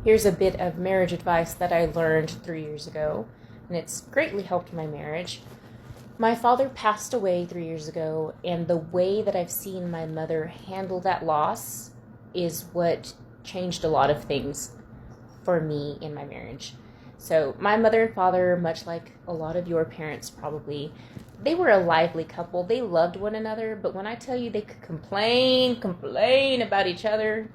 Here's a bit of marriage advice that I learned 3 years ago, and it's greatly helped my marriage. My father passed away 3 years ago, and the way that I've seen my mother handle that loss is what changed a lot of things for me in my marriage. So, my mother and father, much like a lot of your parents probably, they were a lively couple. They loved one another, but when I tell you they could complain about each other,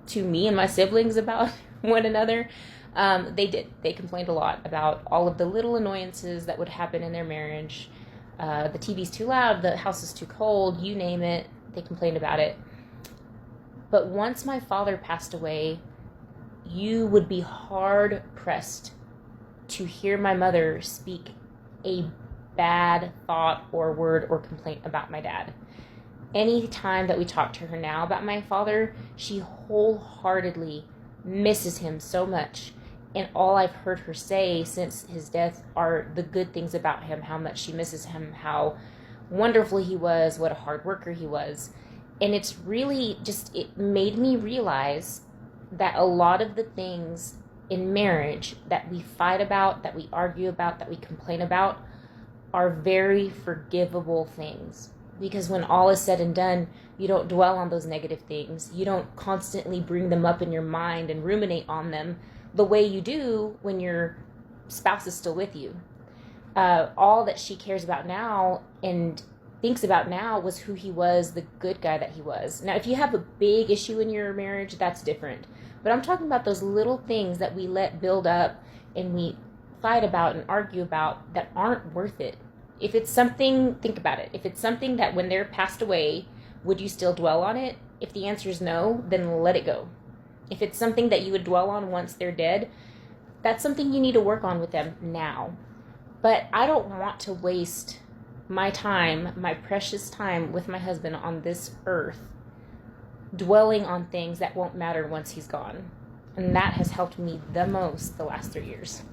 to me and my siblings about one another, they did. They complained a lot about all of the little annoyances that would happen in their marriage. The TV's too loud, the house is too cold, you name it, they complained about it. But once my father passed away, you would be hard pressed to hear my mother speak a bad thought or word or complaint about my dad. Any time that we talk to her now about my father, she wholeheartedly misses him so much. And all I've heard her say since his death are the good things about him, how much she misses him, how wonderful he was, what a hard worker he was. And it's really just, it made me realize that a lot of the things in marriage that we fight about, that we argue about, that we complain about, are very forgivable things. Because when all is said and done, you don't dwell on those negative things. You don't constantly bring them up in your mind and ruminate on them the way you do when your spouse is still with you. All that she cares about now and thinks about now was who he was, the good guy that he was. Now, if you have a big issue in your marriage, that's different. But I'm talking about those little things that we let build up and we fight about and argue about that aren't worth it. If it's something, think about it. If it's something that when they're passed away, would you still dwell on it? If the answer is no, then let it go. If it's something that you would dwell on once they're dead, that's something you need to work on with them now. But I don't want to waste my time, my precious time with my husband on this earth, dwelling on things that won't matter once he's gone. And that has helped me the most the last 3 years.